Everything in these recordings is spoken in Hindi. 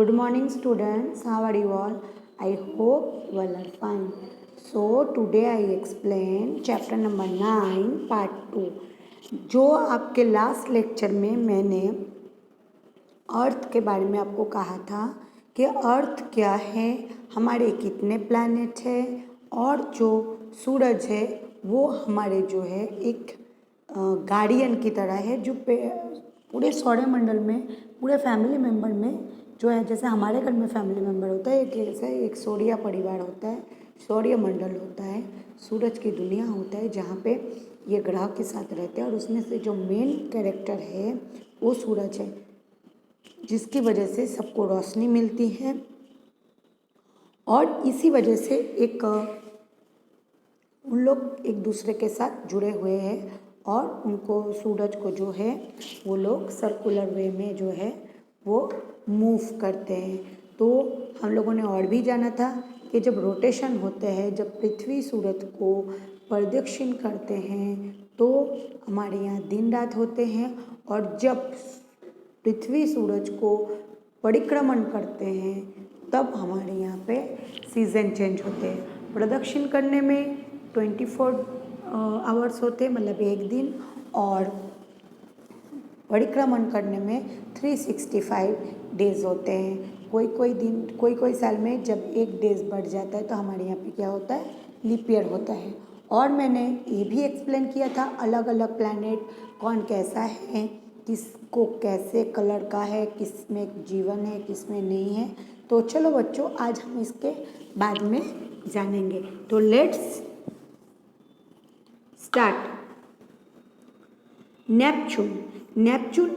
Good morning, students. How are you all? I hope you all are fine. So, today I explain chapter number 9, part 2. जो आपके लास्ट लेक्चर में मैंने अर्थ के बारे में आपको कहा था कि अर्थ क्या है, हमारे कितने प्लैनेट है और जो सूरज है वो हमारे जो है एक गार्डियन की तरह है जो पूरे सौरमंडल में पूरे फैमिली मेम्बर में जो है, जैसे हमारे घर में फैमिली मेम्बर होता है, एक सौर्य परिवार होता है, सौर्य मंडल होता है, सूरज की दुनिया होता है जहाँ पे ये ग्रह के साथ रहते हैं और उसमें से जो मेन कैरेक्टर है वो सूरज है, जिसकी वजह से सबको रोशनी मिलती है और इसी वजह से उन लोग एक दूसरे के साथ जुड़े हुए हैं और उनको सूरज को जो है वो लोग सर्कुलर वे में जो है वो मूव करते हैं। तो हम लोगों ने और भी जाना था कि जब रोटेशन होते हैं, जब पृथ्वी सूरज को प्रदक्षिण करते हैं तो हमारे यहाँ दिन रात होते हैं और जब पृथ्वी सूरज को परिक्रमण करते हैं तब हमारे यहाँ पे सीज़न चेंज होते हैं। प्रदक्षिण करने में 24 आवर्स होते हैं, मतलब एक दिन, और परिक्रमण करने में 365 डेज़ होते हैं। कोई साल में जब एक डेज बढ़ जाता है तो हमारे यहाँ पे क्या होता है, लीप ईयर होता है। और मैंने ये भी एक्सप्लेन किया था अलग अलग प्लैनेट कौन कैसा है, किसको कैसे कलर का है, किस में जीवन है, किस में नहीं है। तो चलो बच्चों, आज हम इसके बाद में जानेंगे। तो लेट्स स्टार्ट। नेपच्यून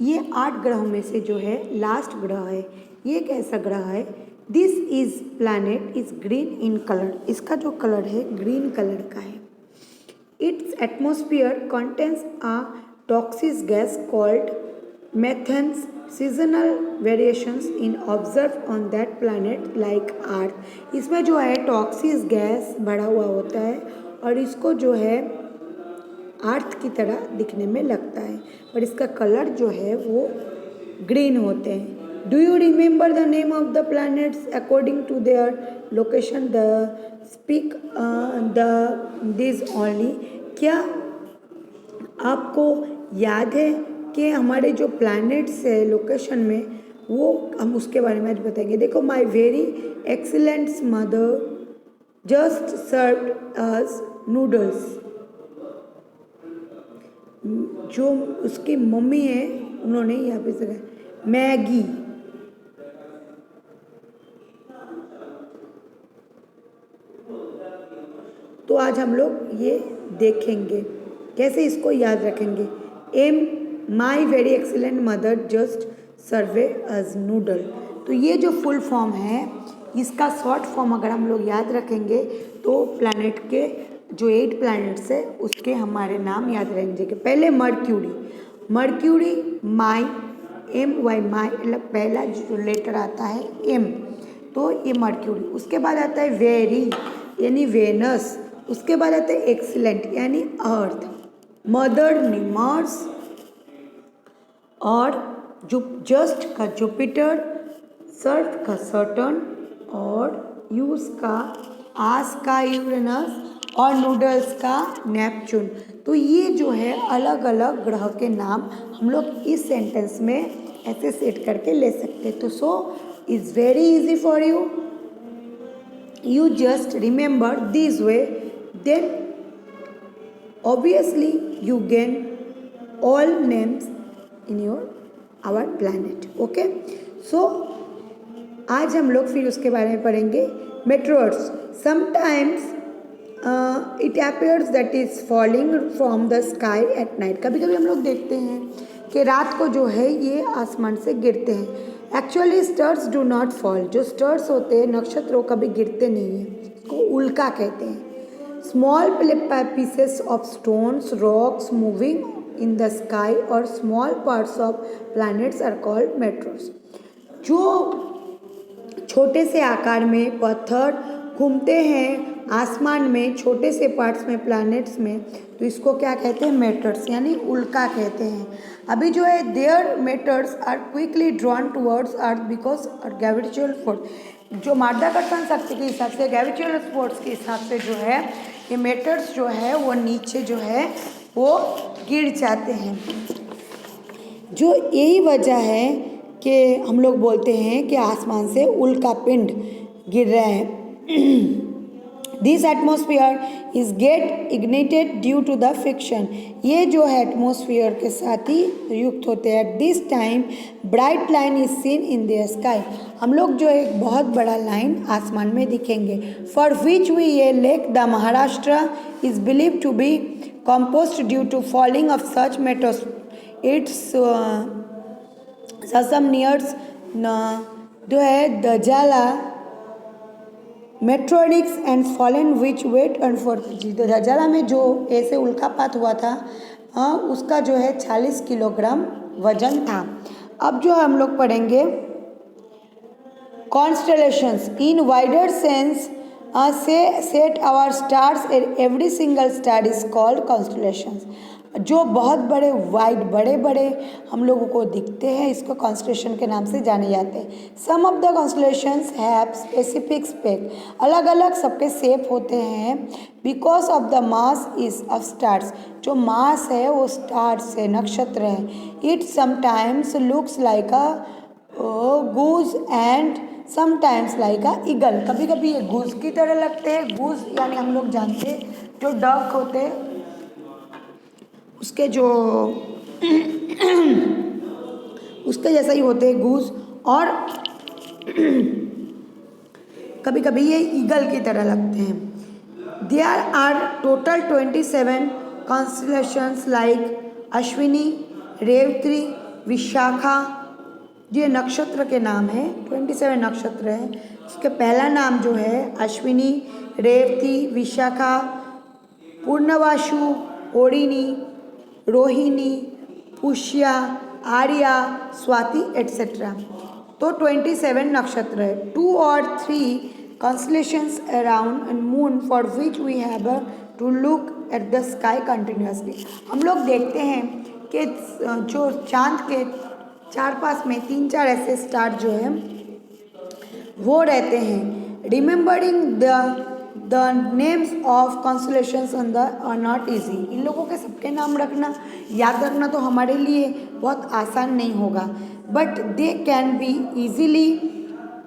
ये 8 ग्रहों में से जो है लास्ट ग्रह है। ये एक ऐसा ग्रह है, this is planet is green in colour, इसका जो कलर है ग्रीन कलर का है। It's atmosphere contains a toxic gas called methanes. Seasonal variations in observe on that planet like earth. इसमें जो है टॉक्सिक गैस बढ़ा हुआ होता है और इसको जो है अर्थ की तरह दिखने में लगता है, पर इसका कलर जो है वो ग्रीन होते हैं। Do you remember the name of the planets according to their location? The speak this only. क्या आपको याद है कि हमारे जो प्लैनेट्स है लोकेशन में, वो हम उसके बारे में आज बताएंगे। देखो, my very excellent mother just served us noodles. जो उसकी मम्मी है उन्होंने यहाँ पे से मैगी। तो आज हम लोग ये देखेंगे कैसे इसको याद रखेंगे। My very excellent mother just survey us noodle. तो ये जो फुल फॉर्म है, इसका शॉर्ट फॉर्म अगर हम लोग याद रखेंगे तो प्लैनेट के जो 8 प्लैनेट्स है उसके हमारे नाम याद रहेंगे। कि पहले मर्क्यूरी माई MY, माई मतलब पहला जो लेटर आता है M, तो ये मर्क्यूरी। उसके बाद आता है वेरी यानी वेनस। उसके बाद आता है एक्सीलेंट यानी अर्थ, मदर मार्स, और जस्ट का जुपिटर, सर्फ का सटर्न, और यूस का आस का यूरेनस, और नूडल्स का नेपच्यून। तो ये जो है अलग अलग ग्रह के नाम हम लोग इस सेंटेंस में ऐसे सेट करके ले सकते हैं। तो so is very easy for you, you just remember this way, then obviously you gain all names in our planet. Okay, so आज हम लोग फिर उसके बारे में पढ़ेंगे। meteors, sometimes it appears that is falling from the sky at night। कभी कभी हम लोग देखते हैं कि रात को जो है ये आसमान से गिरते हैं। Actually stars do not fall. जो स्टार्स होते हैं, नक्षत्र, कभी गिरते नहीं हैं, इसको उल्का कहते हैं। Small pieces of stones, rocks moving in the sky और small parts of planets are called meteors. जो छोटे से आकार में पत्थर घूमते हैं आसमान में, छोटे से पार्ट्स में, प्लैनेट्स में, तो तो इसको क्या कहते हैं, मैटर्स, यानी उल्का कहते हैं। अभी जो है their matters are quickly drawn towards earth because gravitational force, जो माध्याकर्षण शक्ति के हिसाब से, ग्रेविटेशनल फोर्स के हिसाब से जो है ये मैटर्स जो है वो नीचे जो है वो गिर जाते हैं। जो यही वजह है कि हम लोग बोलते हैं कि आसमान से उल्का पिंड गिर रहा है। This atmosphere is get ignited due to the friction, ये जो है एटमोसफियर के साथ ही युक्त होते हैं। At this time bright line is seen in the sky, हम लोग जो एक बहुत बड़ा लाइन आसमान में दिखेंगे। फॉर विच वी ये lake the Maharashtra is believe to be composed due to falling of such meteors, it's some nears जो है दजाला मेट्रोनिक्स and fallen which weight and for, तो दजाला में जो ऐसे उल्कापात हुआ था उसका जो है 40 किलोग्राम वजन था। अब जो हम लोग पढ़ेंगे constellations in wider sense, set our stars, every single star is called constellations, जो बहुत बड़े वाइड बड़े बड़े हम लोगों को दिखते हैं इसको कॉन्स्टेलेशन के नाम से जाने जाते हैं। Some of the constellations have specific spec, अलग अलग सबके शेप होते हैं। Because of the mass is of stars, जो मास है वो स्टार्स है, नक्षत्र है। It sometimes looks like a goose and sometimes like a eagle, कभी कभी ये गूज की तरह लगते हैं। गूज यानी हम लोग जानते हैं जो डक होते हैं उसके जो उसके जैसा ही होते हैं गूज, और कभी कभी ये ईगल की तरह लगते हैं। There are total 27 constellations like Ashwini, Revati, Vishakha, ये नक्षत्र के नाम है। 27 नक्षत्र है, इसके पहला नाम जो है अश्विनी, रेवती, विशाखा, पूर्णवासु, ओडिनी, रोहिणी, पुष्या, आर्या, स्वाति एट्सेट्रा। तो 27 नक्षत्र है। 2 or 3 constellations around and moon for which we have to look at the sky continuously, हम लोग देखते हैं कि जो चांद के 4-5 में 3-4 ऐसे स्टार जो है वो रहते हैं। Remembering the names of constellations on the are not easy, इन लोगों के सबके नाम रखना, याद रखना तो हमारे लिए बहुत आसान नहीं होगा, but they can be easily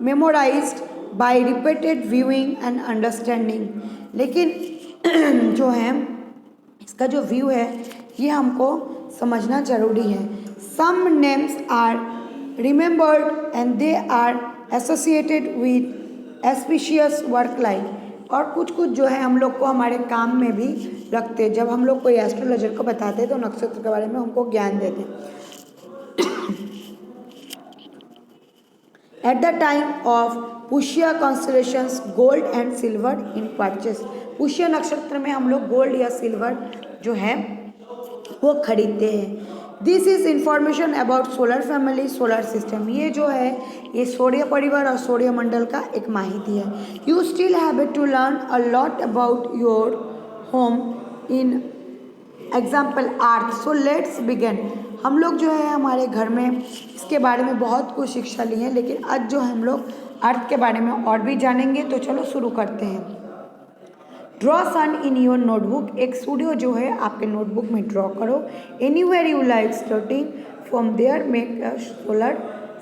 memorised by repeated viewing and understanding. लेकिन जो है इसका जो व्यू है ये हमको समझना जरूरी है। Some names are remembered and they are associated with auspicious work like, और कुछ कुछ जो है हम लोग को हमारे काम में भी रखते हैं। जब हम लोग कोई एस्ट्रोलॉजर को बताते हैं तो नक्षत्र के बारे में हमको ज्ञान देते हैं। At the time of Pushya constellations gold and silver in purchase, Pushya नक्षत्र में हम लोग गोल्ड या सिल्वर जो है वो खरीदते हैं। This is information about solar family, solar system, ये जो है ये सूर्य परिवार और सूर्य मंडल का एक माहिती है। You still have to learn a lot about your home in example earth, so let's begin. हम लोग जो है हमारे घर में इसके बारे में बहुत कुछ शिक्षा ली है, लेकिन आज जो हम लोग अर्थ के बारे में और भी जानेंगे, तो चलो शुरू करते हैं। Draw sun in your notebook, एक सूर्य जो है आपके नोटबुक में ड्रॉ करो। Anywhere you like starting from there make a solar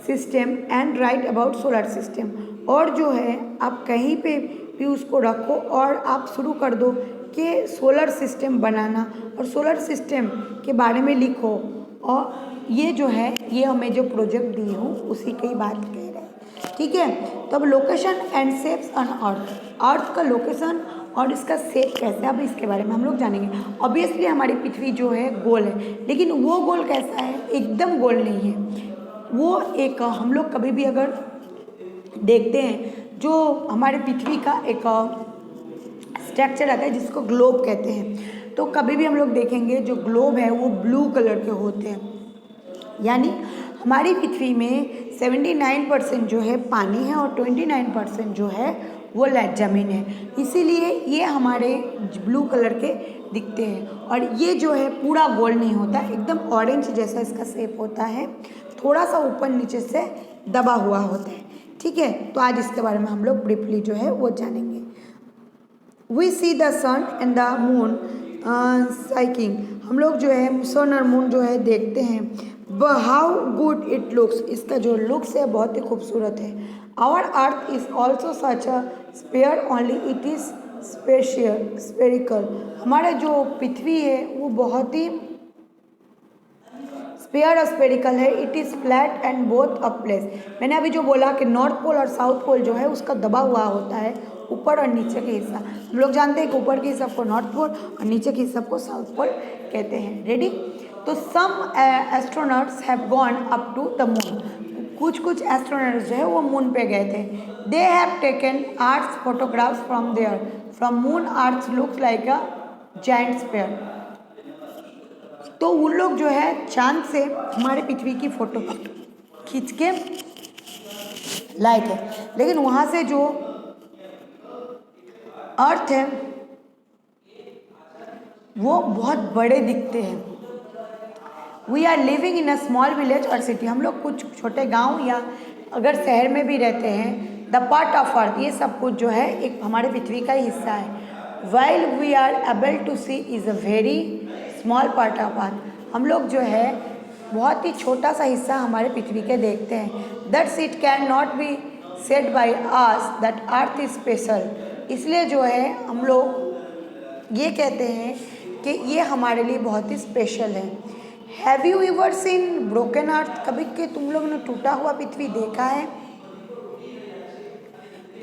system and write about solar system, और जो है आप कहीं पे भी उसको रखो और आप शुरू कर दो कि सोलर सिस्टम बनाना, और सोलर सिस्टम के बारे में लिखो। और ये जो है ये हमें जो प्रोजेक्ट दी हूँ उसी की बात कह रहे हैं, ठीक है। तो अब location and shapes on earth, earth का लोकेशन और इसका शेप कैसा है, अब इसके बारे में हम लोग जानेंगे। ऑब्वियसली हमारी पृथ्वी जो है गोल है, लेकिन वो गोल कैसा है, एकदम गोल नहीं है। वो एक हम लोग कभी भी अगर देखते हैं जो हमारे पृथ्वी का एक स्ट्रक्चर आता है जिसको ग्लोब कहते हैं, तो कभी भी हम लोग देखेंगे जो ग्लोब है वो ब्लू कलर के होते हैं। यानी हमारी पृथ्वी में 79% जो है पानी है और 29% जो है वो लाइट ज़मीन है, इसीलिए ये हमारे ब्लू कलर के दिखते हैं। और ये जो है पूरा गोल नहीं होता, एकदम ऑरेंज जैसा इसका शेप होता है, थोड़ा सा ऊपर नीचे से दबा हुआ होता है। ठीक है, तो आज इसके बारे में हम लोग ब्रीफली जो है वो जानेंगे। We see the sun and the moon cycling, हम लोग जो है सन और मून जो है देखते हैं। हाउ गुड इट लुक्स, इसका जो लुक्स है बहुत ही खूबसूरत है। Our earth is also such a sphere only it is spherical, हमारा जो पृथ्वी है वो बहुत ही स्पेयर और स्पेरिकल है। It is flat and both a place, मैंने अभी जो बोला कि नॉर्थ पोल और साउथ पोल जो है उसका दबा हुआ होता है, ऊपर और नीचे के हिस्सा। हम लोग जानते हैं कि ऊपर के हिस्सा को नॉर्थ पोल और नीचे के हिस्सा को साउथ पोल कहते हैं। रेडी, तो some astronauts have gone up to the moon, कुछ एस्ट्रोनॉट्स जो है वो मून पे गए थे। They have taken arts photographs from there, from moon earth looks like a giant sphere, तो उन लोग जो है चांद से हमारे पृथ्वी की फोटो खींच के लाए थे, लेकिन वहाँ से जो अर्थ है वो बहुत बड़े दिखते हैं। We are living in a small village और सिटी, हम लोग कुछ छोटे गांव या अगर शहर में भी रहते हैं। द पार्ट ऑफ अर्थ, ये सब कुछ जो है एक हमारे पृथ्वी का ही हिस्सा है। While we are able to see is a very small part of earth, हम लोग जो है बहुत ही छोटा सा हिस्सा हमारे पृथ्वी के देखते हैं। That's it can not be said by us that earth is special, इसलिए जो है हम लोग ये कहते हैं कि ये हमारे लिए बहुत ही स्पेशल है। Have you ever seen broken earth, कभी के तुम लोग ने टूटा हुआ पृथ्वी देखा है?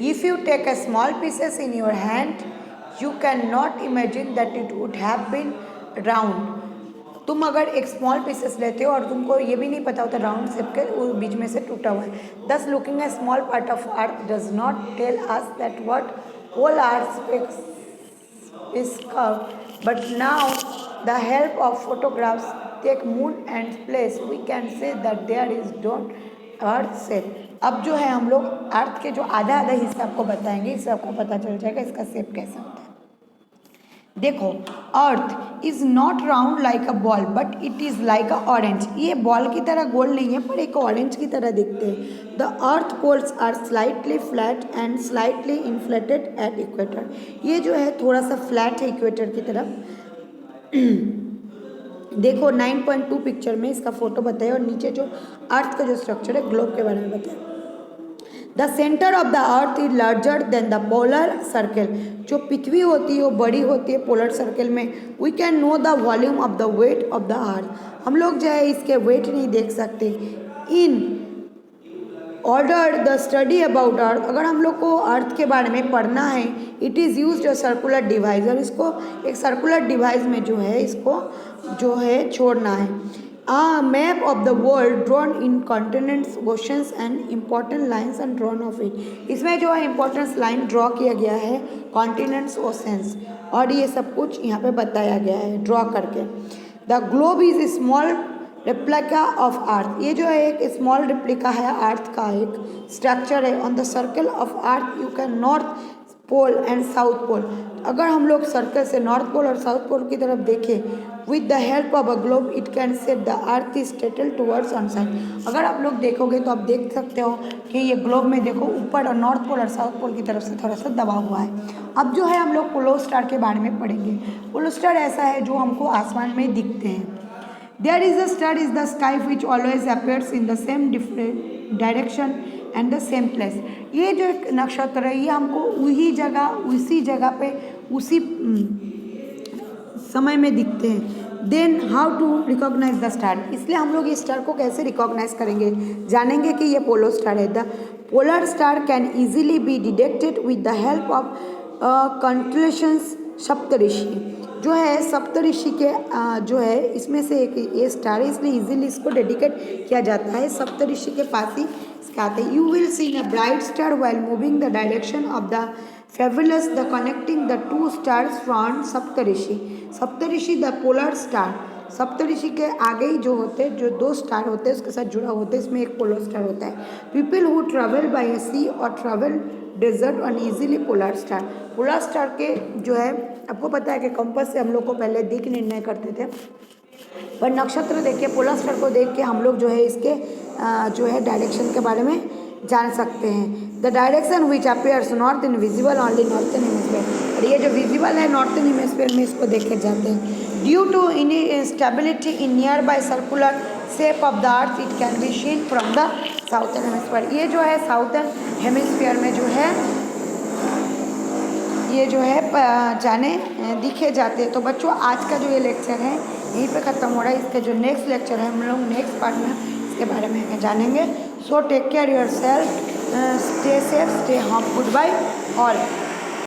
If you take a small pieces in your hand you can not imagine that it would have been round, तुम अगर एक स्मॉल पीसेस लेते हो और तुमको ये भी नहीं पता होता राउंड शेप के वो बीच में से टूटा हुआ है। Thus looking a small part of earth does not tell us that what whole earth is curved, but now the help of photographs take moon and place we can say that there is don't earth shape। अब जो है हम लोग अर्थ के जो आधा आधा हिस्सा आपको बताएंगे, इससे आपको पता चल जाएगा इसका शेप कैसा होता है। देखो, earth is not round like a ball but it is like a orange, ये बॉल की तरह गोल नहीं है पर एक ऑरेंज की तरह दिखते हैं। The earth poles are slightly flat and slightly inflated at equator, ये जो है थोड़ा सा फ्लैट है इक्वेटर की तरफ। देखो 9.2 पिक्चर में इसका फोटो बताया और नीचे जो अर्थ का जो स्ट्रक्चर है ग्लोब के बारे में बताया। The centre of the earth is larger than the polar circle, जो पृथ्वी होती है वो बड़ी होती है पोलर सर्कल में। We can know the volume of the weight of the earth, हम लोग जो है इसके वेट नहीं देख सकते। In order the study about earth, अगर हम लोग को अर्थ के बारे में पढ़ना है, it is use a circular device, और इसको एक सर्कुलर डिवाइस में जो है इसको जो है छोड़ना है। A map of the world drawn in continents, oceans and important lines and drawn of it, इसमें जो है इम्पोर्टेंस लाइन ड्रॉ किया गया है कॉन्टिनेंट्स, ओशंस, और ये सब कुछ यहाँ पे बताया गया है ड्रॉ करके। The globe is small replica of earth, ये जो है एक स्मॉल रेप्लिका है अर्थ का, एक स्ट्रक्चर है। On the circle of earth you can north pole and south pole, अगर हम लोग सर्कल से नॉर्थ पोल और साउथ पोल की तरफ देखें, with the help of a globe it can set the earth is tilted towards sun side, अगर आप लोग देखोगे तो आप देख सकते हो कि ये ग्लोब में देखो ऊपर और नॉर्थ पोल और साउथ पोल की तरफ से थोड़ा सा दबा हुआ है। अब जो है हम लोग पोलो स्टार के बारे में पढ़ेंगे। पोलो स्टार ऐसा है जो हमको आसमान में दिखते हैं। There is a star is the sky which always appears in the same different direction and the same place, ये जो एक नक्षत्र है ये हमको उसी जगह पे उसी समय में दिखते हैं। Then how to recognise the star, इसलिए हम लोग इस स्टार को कैसे रिकॉग्नाइज करेंगे, जानेंगे कि ये पोलो स्टार है। The polar star can easily be detected with the help of constellations, Saptarishi जो है सप्तऋषि के जो है इसमें से एक ये स्टार है, इसलिए इजीली इसको डेडिकेट किया जाता है, सप्तऋषि के पास ही इसके आते हैं। You will see a bright star while moving the direction of the fabulous the connecting the two stars from Saptarishi, Saptarishi the polar star Saptarishi के आगे ही जो होते हैं, जो 2 स्टार होते हैं उसके साथ जुड़ा होता है, इसमें एक पोलर स्टार होता है। People who travel by sea और travel desert on easily polar star के जो है, आपको पता है कि कंपास से हम लोग को पहले दिक निर्णय करते थे, पर नक्षत्र देखिए पोलर स्टार को देख के हम लोग जो है इसके जो है डायरेक्शन के बारे में जान सकते हैं। The direction which appears north in visible only northern hemisphere, और ये जो विजिबल है नॉर्थन हेमिस्फीयर में इसको देखे जाते हैं। Due to instability in nearby circular shape of the earth it can be seen from the southern hemisphere. ये जो है साउथर्न हेमिस्फीयर में जो है ये जो है जाने दिखे जाते हैं। तो बच्चों आज का जो ये लेक्चर है यहीं पे ख़त्म हो रहा है। इसके जो नेक्स्ट लेक्चर है हम लोग नेक्स्ट पार्ट में इसके बारे में जानेंगे। So take care yourself, stay safe, stay home, goodbye all.